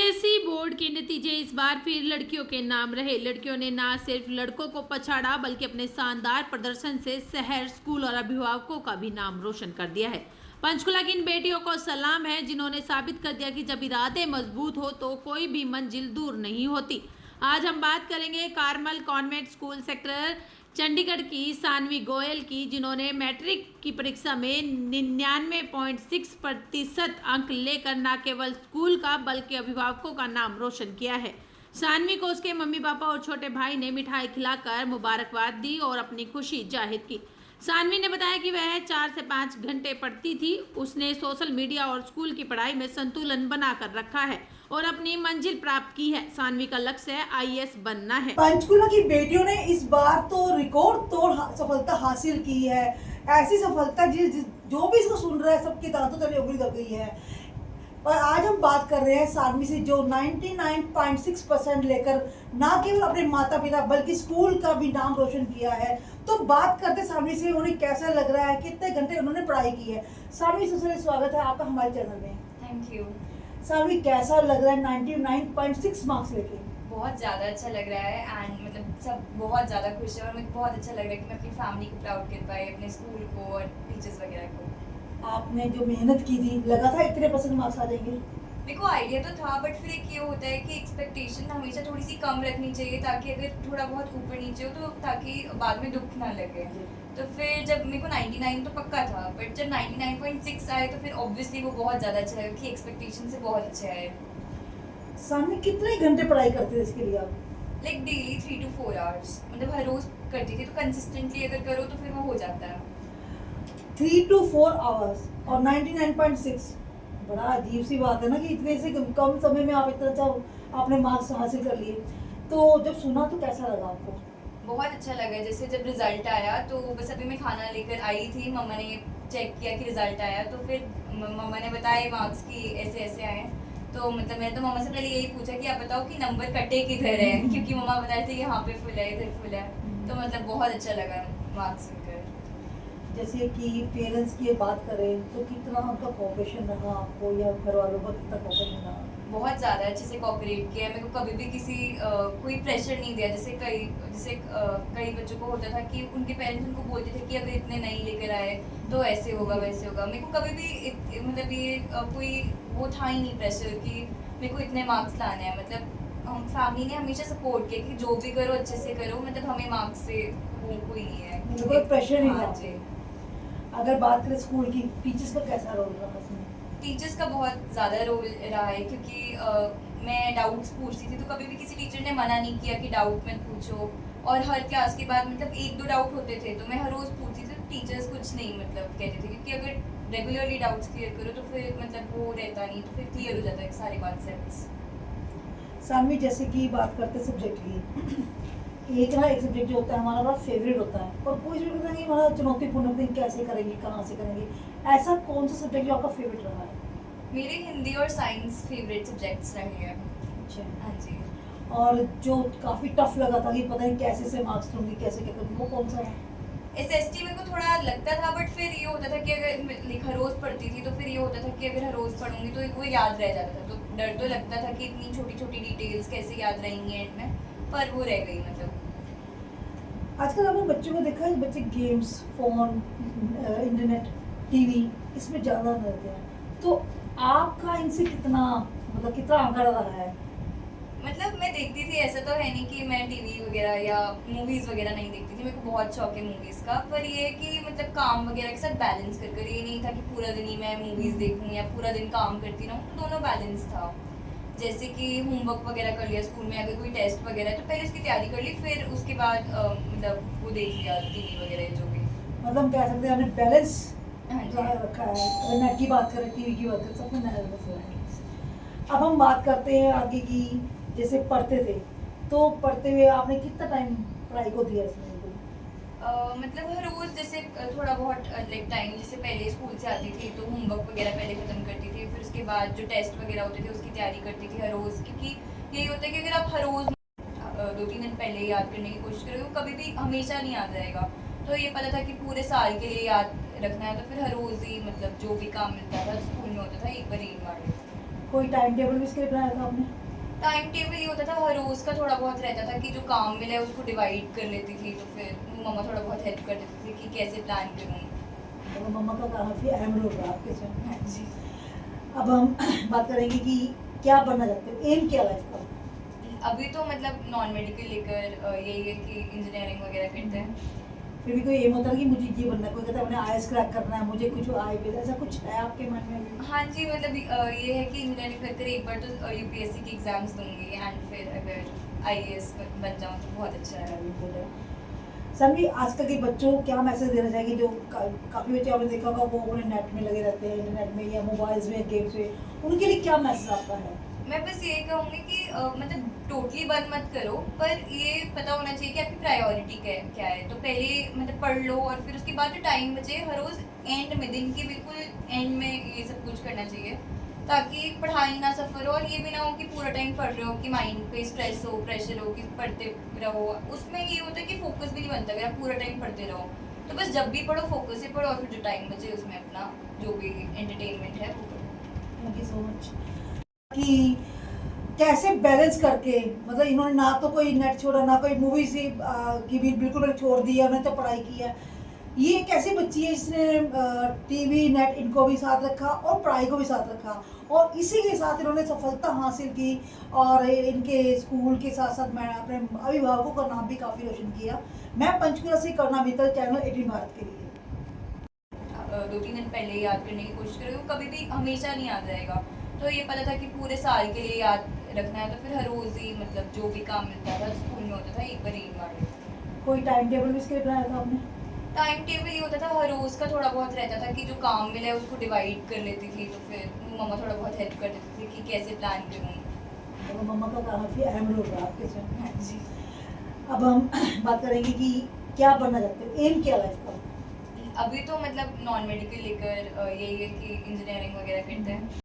CBSE board के नतीजे इस बार फिर लड़कियों के नाम रहे। लड़कियों ने न सिर्फ लड़कों को पछाड़ा बल्कि अपने शानदार प्रदर्शन से शहर, स्कूल और अभिभावकों का भी नाम रोशन कर दिया है। पंचकुला की इन बेटियों को सलाम है जिन्होंने साबित कर दिया कि जब इरादे मजबूत हो तो कोई भी मंजिल दूर नहीं होती। आज हम बात करेंगे Carmel convent school sector Chandigarh की सानवी गोयल की, जिन्होंने मैट्रिक की परीक्षा में 99.6% अंक लेकर न केवल स्कूल का बल्कि अभिभावकों का नाम रोशन किया है। सानवी को उसके मम्मी पापा और छोटे भाई ने मिठाई खिलाकर मुबारकबाद दी और अपनी खुशी जाहिर की। सानवी ने बताया कि वह 4 से 5 घंटे पढ़ती थी। उसने सोशल मीडिया और स्कूल की पढ़ाई में संतुलन बनाकर रखा है और अपनी मंजिल प्राप्त की है। सानवी का लक्ष्य है आईएएस बनना है। पंचकुला की बेटियों ने इस बार तो रिकॉर्ड तोड़ सफलता हासिल की है। ऐसी सफलता जो भी इसको सुन रहा है सबके दांतों तले उंगली दब गई है। और आज हम बात कर रहे हैं सानवी से, जो 99.6% लेकर ना केवल अपने माता पिता बल्कि स्कूल का भी नाम रोशन किया है। तो बात करते सानवी से, उन्हें कैसा लग रहा है, कितने घंटे उन्होंने पढ़ाई की है। सानवी, सबसे स्वागत है आपका हमारे चैनल में। Thank you. सानवी, कैसा लग रहा है 99.6 मार्क्स लेके? बहुत ज़्यादा अच्छा लग रहा है एंड मतलब सब बहुत ज़्यादा खुश है और मुझे बहुत अच्छा लग रहा है कि मैं अपनी फैमिली को प्राउड कर पाई, अपने स्कूल को और टीचर्स वगैरह को। आपने जो मेहनत की थी, लगा था इतने % मार्क्स आ जाएंगे? मेरे को आइडिया तो था, बट फिर एक ये होता है कि एक्सपेक्टेशन हमेशा थोड़ी सी कम रखनी चाहिए ताकि अगर थोड़ा बहुत ऊपर नीचे हो तो ताकि बाद में दुख ना लगे। तो फिर जब मेरे को 99 तो पक्का था, बट जब 99.6 आए तो फिर ऑब्वियसली वो बहुत ज़्यादा अच्छा लगा कि एक्सपेक्टेशन से बहुत अच्छे आए। सामने कितने घंटे पढ़ाई करते थे इसके लिए आप? लाइक डेली 3 to 4 आवर्स, मतलब हर रोज करती थी। तो कंसिस्टेंटली अगर करो तो फिर वो हो जाता है। 3 to 4 आवर्स और 99.6, बड़ा अजीब सी बात है ना कि इतने से कम समय में आप इतना अच्छा आपने मार्क्स हासिल कर लिए। तो जब सुना तो कैसा लगा आपको? बहुत अच्छा लगा। जैसे जब रिजल्ट आया तो बस अभी मैं खाना लेकर आई थी, मम्मा ने चेक किया कि रिजल्ट आया तो फिर मम्मा ने बताया मार्क्स कि ऐसे ऐसे आए। तो मतलब मैंने तो मम्मा से पहले यही पूछा कि आप बताओ कि नंबर कटे किधर है, क्योंकि मम्मा बता रहे थे यहाँ पे फुल है, इधर फुल है। तो मतलब बहुत अच्छा लगा मार्क्स सुनकर। जैसे कि पेरेंट्स की बात करें तो कितना उनका कोऑपरेशन रहा आपको, या घर वालों का कितना कोऑपरेशन रहा? बहुत ज़्यादा अच्छे से कोऑपरेट किया। मेरे को कभी भी किसी कोई प्रेशर नहीं दिया। जैसे कई बच्चों को होता था कि उनके पेरेंट्स उनको बोलते थे कि अगर इतने नहीं लेकर आए तो ऐसे होगा वैसे होगा। मेरे को कभी भी मतलब ये कोई वो था ही नहीं प्रेशर कि मेरे को इतने मार्क्स लाने हैं। मतलब हम फैमिली ने हमेशा सपोर्ट किया कि जो भी करो अच्छे से करो, मतलब हमें मार्क्स से वो कोई नहीं है, कोई प्रेशर नहीं हाँ था। जी। अगर बात करें स्कूल की, टीचर्स का कैसा रोल रहा इसमें? टीचर्स का बहुत ज़्यादा रोल रहा है, क्योंकि मैं डाउट्स पूछती थी तो कभी भी किसी टीचर ने मना नहीं किया कि डाउट मत पूछो। और हर क्लास के बाद मतलब 1-2 डाउट होते थे तो मैं हर रोज़ पूछती थी, तो टीचर्स कुछ नहीं मतलब कहते थे, क्योंकि अगर रेगुलरली डाउट्स क्लियर करो तो फिर मतलब वो रहता नहीं, तो फिर क्लियर हो जाता है सारे कॉन्सेप्ट्स। सानवी, जैसे कि बात करते सब्जेक्ट की, एक सब्जेक्ट जो होता है हमारा बड़ा फेवरेट होता है और कोई भी पता नहीं हमारा चुनौतीपूर्ण होता है, कैसे करेंगे, कहाँ से करेंगे। ऐसा कौन सा सब्जेक्ट जो आपका फेवरेट रहा है? मेरे हिंदी और साइंस फेवरेट सब्जेक्ट्स रहे हैं। अच्छा। हाँ जी। और जो काफ़ी टफ लगा था कि पता नहीं कैसे से मार्क्स लूँगी, कैसे क्या करूँगी, वो कौन सा है? SST मेरे को थोड़ा लगता था, बट फिर ये होता था कि अगर हर रोज़ पढ़ती थी तो फिर ये होता था कि अगर हर रोज़ पढ़ूंगी तो वो याद रह जाता था। तो डर तो लगता था कि इतनी छोटी छोटी डिटेल्स कैसे याद रहेंगी एंड में, पर वो रह गई। मतलब आजकल आपने बच्चों को देखा है, बच्चे गेम्स, फ़ोन, इंटरनेट, टीवी, इसमें ज़्यादा रहते हैं। तो आपका इनसे कितना आंकड़ा रहा है? मतलब मैं देखती थी, ऐसा तो है नहीं कि मैं टीवी वगैरह या मूवीज़ वगैरह नहीं देखती थी। मेरे को बहुत शौक है मूवीज़ का, पर ये है कि मतलब काम वगैरह के साथ बैलेंस कर ये नहीं था कि पूरा दिन ही मैं मूवीज़ देखूँ या पूरा दिन काम करती रहूँ। तो दोनों बैलेंस था। जैसे कि होमवर्क वगैरह कर लिया स्कूल में, अगर कोई टेस्ट वगैरह है तो पहले उसकी तैयारी कर ली, फिर उसके बाद मतलब वो देख लिया टीवी वगैरह जो भी। मतलब हम कह सकते हैं आपने बैलेंस हाँ जी। रखा है। अगर नेट की बात करें, टीवी की बात करें, सब में बैलेंस है। अब हम बात करते हैं आगे की। जैसे पढ़ते थे तो पढ़ते हुए आपने कितना टाइम पढ़ाई को दिया इसमें? मतलब हर रोज़ जैसे थोड़ा बहुत लाइक टाइम, जैसे पहले स्कूल से आती थी तो होमवर्क वगैरह पहले ख़त्म करती थी, फिर उसके बाद जो टेस्ट वगैरह होते थे उसकी तैयारी करती थी हर रोज़। क्योंकि यही होता है कि अगर आप हर रोज़ 2-3 दिन पहले याद करने की कोशिश करोगे तो कभी भी हमेशा नहीं याद रहेगा। तो ये पता था कि पूरे साल के लिए याद रखना है, तो फिर हर रोज़ ही मतलब जो भी काम मिलता था स्कूल में होता था एक बार रीड मार लेती थी। कोई टाइम टेबल भी इसके लिए बनाया था आपने? टाइम टेबल ये होता था, हर रोज का थोड़ा बहुत रहता था कि जो काम मिला है उसको डिवाइड कर लेती थी, तो फिर मम्मा थोड़ा बहुत हेल्प कर देती थी कि कैसे प्लान करूँ। तो मम्मा का काफ़ी अहम रोल रहा आपके साथ। हाँ जी। अब हम बात करेंगे कि क्या बनना चाहते हो, एम क्या लाइफ का? अभी तो मतलब नॉन मेडिकल लेकर यही है कि इंजीनियरिंग वगैरह करते हैं। फिर भी कोई एम होता है कि मुझे ये बनना है, कोई कहता है मैंने आईएएस क्रैक करना है, मुझे कुछ आई ऐसा कुछ है आपके मन में भी? हाँ जी, मतलब ये है कि इंजीनियरिंग करकर एक बार तो यूपीएससी की एग्जाम्स दूंगी, एंड फिर अगर आईएएस बन जाऊँ तो बहुत अच्छा है। सनवी, आजकल के बच्चों को क्या मैसेज देना चाहिए जो काफ़ी बच्चे आपने देखा होगा वो अपने नेट में लगे रहते हैं, इंटरनेट में या मोबाइल्स में, गेम्स में, उनके लिए क्या मैसेज आपका है? मैं बस ये कहूँगी कि मतलब टोटली बंद मत करो, पर ये पता होना चाहिए कि आपकी प्रायोरिटी क्या है। तो पहले मतलब पढ़ लो, और फिर उसके बाद जो टाइम बचे हर रोज़ एंड में, दिन के बिल्कुल एंड में ये सब कुछ करना चाहिए, ताकि पढ़ाई ना सफ़र हो, और ये भी ना हो कि पूरा टाइम पढ़ रहे हो कि माइंड पे स्ट्रेस हो, प्रेशर हो कि पढ़ते रहो। उसमें ये होता है कि फोकस भी नहीं बनता अगर आप पूरा टाइम पढ़ते रहो। तो बस जब भी पढ़ो फोकस से पढ़ो, और फिर जो टाइम बचे उसमें अपना जो भी एंटरटेनमेंट है वो करो। Thank you so much. कि कैसे बैलेंस करके, मतलब इन्होंने ना तो कोई नेट छोड़ा, ना कोई मूवी से की भी बिल्कुल छोड़ दिया, उन्होंने तो पढ़ाई की है। ये एक ऐसी बच्ची है जिसने टीवी नेट इनको भी साथ रखा और पढ़ाई को भी साथ रखा, और इसी के साथ इन्होंने सफलता हासिल की, और इनके स्कूल के साथ साथ मैं अपने अभिभावकों का नाम भी काफ़ी रोशन किया। मैं पंचकुला से करुणा मित्तल, चैनल 18 भारत के लिए। 2-3 दिन पहले याद करने की कोशिश करें, वो कभी भी हमेशा नहीं याद रहेगा। तो ये पता था कि पूरे साल के लिए याद रखना है, तो फिर हर रोज़ ही मतलब जो भी काम मिलता था स्कूल में होता था एक बार रीड मार लेते थे। कोई टाइम टेबल भी इसके लिए बनाया था आपने? टाइम टेबल ये होता था, हर रोज़ का थोड़ा बहुत रहता था कि जो काम मिला है उसको डिवाइड कर लेती थी, तो फिर मम्मा थोड़ा बहुत हेल्प कर देती थी कि कैसे प्लान करूँ। तो मम्मा का काफ़ी अहम रोल रहा आपके साथ। हाँ जी। अब हम बात करेंगे कि क्या बनना चाहते हो, एम क्या लाइफ का? अभी तो मतलब नॉन मेडिकल लेकर यही है कि इंजीनियरिंग वगैरह करते हैं।